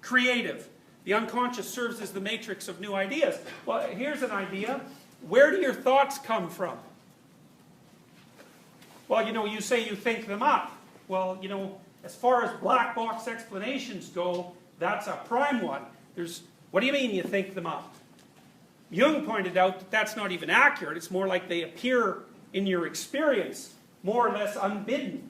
creative. The unconscious serves as the matrix of new ideas. Well, here's an idea. Where do your thoughts come from? Well, you say you think them up. Well, as far as black box explanations go, that's a prime one. What do you mean you think them up? Jung pointed out that that's not even accurate. It's more like they appear in your experience, more or less unbidden.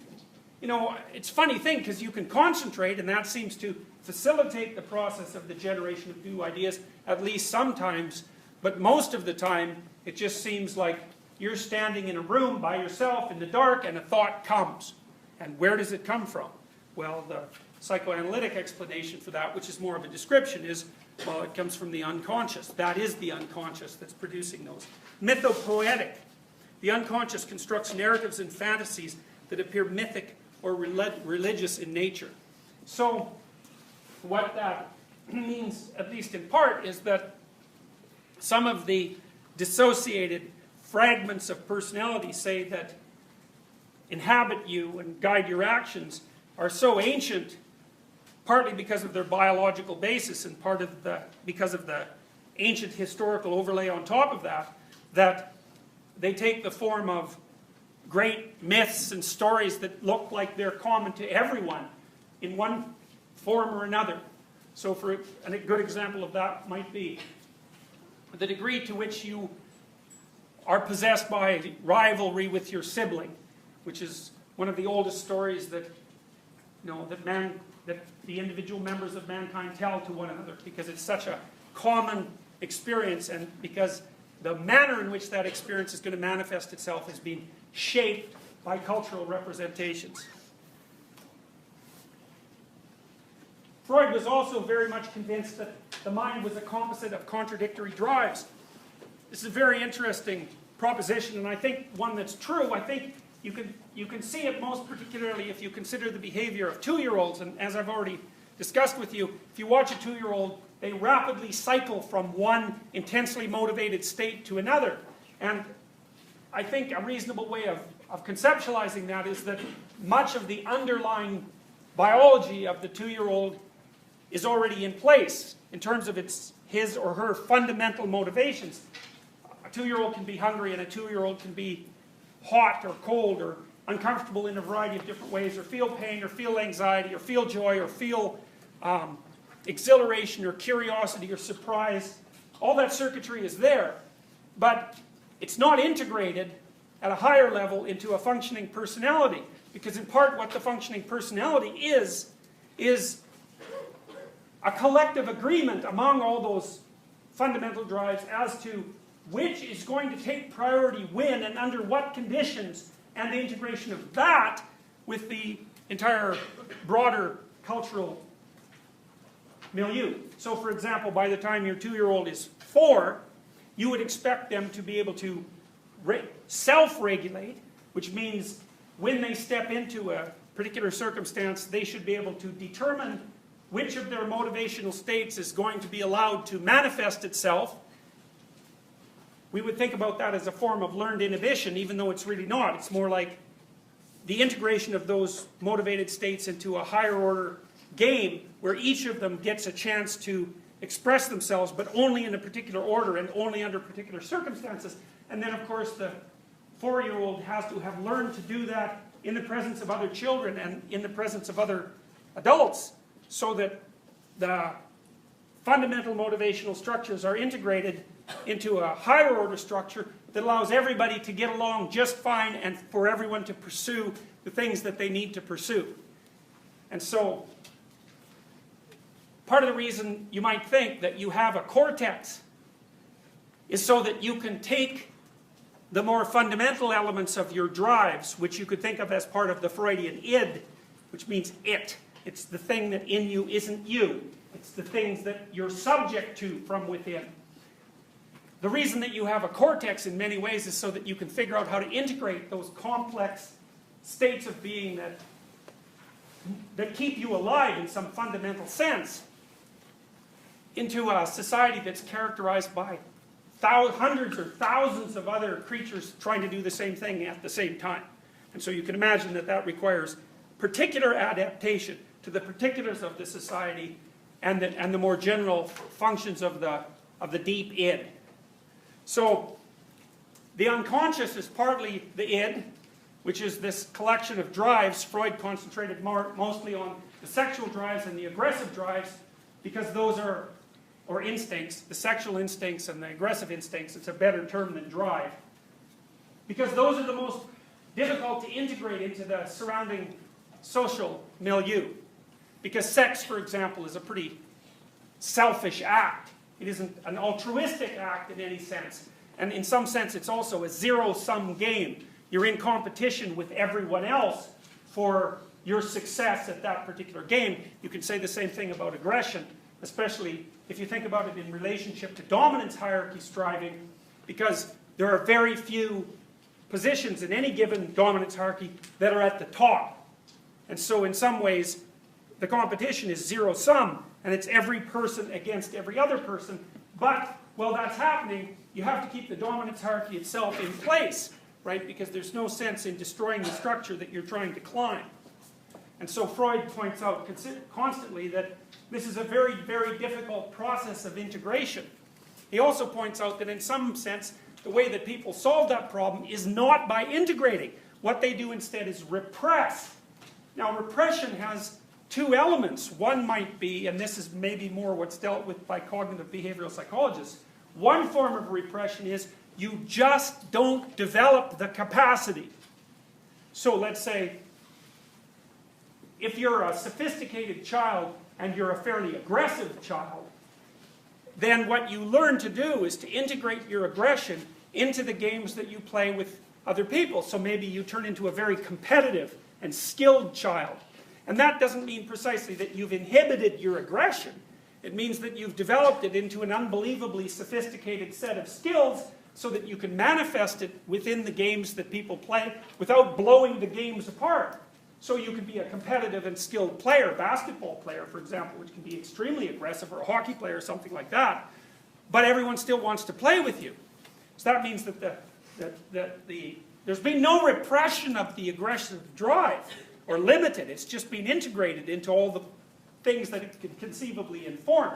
It's a funny thing because you can concentrate, and that seems to facilitate the process of the generation of new ideas, at least sometimes, but most of the time it just seems like you're standing in a room by yourself in the dark and a thought comes. And where does it come from? Well, the psychoanalytic explanation for that, which is more of a description, is, well, it comes from the unconscious. That is the unconscious that's producing those. Mythopoetic. The unconscious constructs narratives and fantasies that appear mythic or religious in nature. So, what that means, at least in part, is that some of the dissociated fragments of personality, say, that inhabit you and guide your actions are so ancient, partly because of their biological basis and because of the ancient historical overlay on top of that, that they take the form of great myths and stories that look like they're common to everyone in one form or another. So a good example of that might be the degree to which you are possessed by rivalry with your sibling, which is one of the oldest stories that the individual members of mankind tell to one another, because it's such a common experience, and because the manner in which that experience is going to manifest itself has been shaped by cultural representations. Freud was also very much convinced that the mind was a composite of contradictory drives. This is a very interesting proposition, and I think one that's true. I think you can see it most particularly if you consider the behavior of 2-year-olds, and as I've already discussed with you, if you watch a 2-year-old, they rapidly cycle from one intensely motivated state to another. And I think a reasonable way of conceptualizing that is that much of the underlying biology of the 2-year-old is already in place in terms of his or her fundamental motivations. A 2-year-old can be hungry, and a 2-year-old can be hot or cold or uncomfortable in a variety of different ways, or feel pain, or feel anxiety, or feel joy, or feel exhilaration, or curiosity, or surprise. All that circuitry is there, but it's not integrated at a higher level into a functioning personality, because in part what the functioning personality is a collective agreement among all those fundamental drives as to which is going to take priority when and under what conditions, and the integration of that with the entire broader cultural milieu. So, for example, by the time your 2-year-old is 4, you would expect them to be able to self-regulate, which means when they step into a particular circumstance, they should be able to determine which of their motivational states is going to be allowed to manifest itself. We would think about that as a form of learned inhibition, even though it's really not. It's more like the integration of those motivated states into a higher order game where each of them gets a chance to express themselves, but only in a particular order and only under particular circumstances. And then, of course, the 4-year-old has to have learned to do that in the presence of other children and in the presence of other adults, so that the fundamental motivational structures are integrated into a higher order structure that allows everybody to get along just fine and for everyone to pursue the things that they need to pursue. And so, part of the reason you might think that you have a cortex is so that you can take the more fundamental elements of your drives, which you could think of as part of the Freudian id, which means it. It's the thing that in you isn't you. It's the things that you're subject to from within. The reason that you have a cortex in many ways is so that you can figure out how to integrate those complex states of being that keep you alive in some fundamental sense into a society that's characterized by hundreds or thousands of other creatures trying to do the same thing at the same time. And so you can imagine that that requires particular adaptation to the particulars of the society and the more general functions of the deep id. So the unconscious is partly the id, which is this collection of drives. Freud concentrated mostly on the sexual drives and the aggressive drives, because those are, or instincts, the sexual instincts and the aggressive instincts, it's a better term than drive. Because those are the most difficult to integrate into the surrounding social milieu. Because sex, for example, is a pretty selfish act. It isn't an altruistic act in any sense. And in some sense, it's also a zero-sum game. You're in competition with everyone else for your success at that particular game. You can say the same thing about aggression, especially if you think about it in relationship to dominance hierarchy striving, because there are very few positions in any given dominance hierarchy that are at the top. And so in some ways, the competition is zero-sum, and it's every person against every other person. But while that's happening, you have to keep the dominance hierarchy itself in place, right? Because there's no sense in destroying the structure that you're trying to climb. And so Freud points out constantly that this is a very, very difficult process of integration. He also points out that in some sense, the way that people solve that problem is not by integrating. What they do instead is repress. Now, repression has two elements. One might be, and this is maybe more what's dealt with by cognitive behavioral psychologists, one form of repression is you just don't develop the capacity. So let's say, if you're a sophisticated child and you're a fairly aggressive child, then what you learn to do is to integrate your aggression into the games that you play with other people. So maybe you turn into a very competitive and skilled child. And that doesn't mean precisely that you've inhibited your aggression. It means that you've developed it into an unbelievably sophisticated set of skills so that you can manifest it within the games that people play without blowing the games apart. So you can be a competitive and skilled player, basketball player, for example, which can be extremely aggressive, or a hockey player, or something like that. But everyone still wants to play with you. So that means that there's been no repression of the aggressive drive, or limited. It's just been integrated into all the things that it could conceivably inform.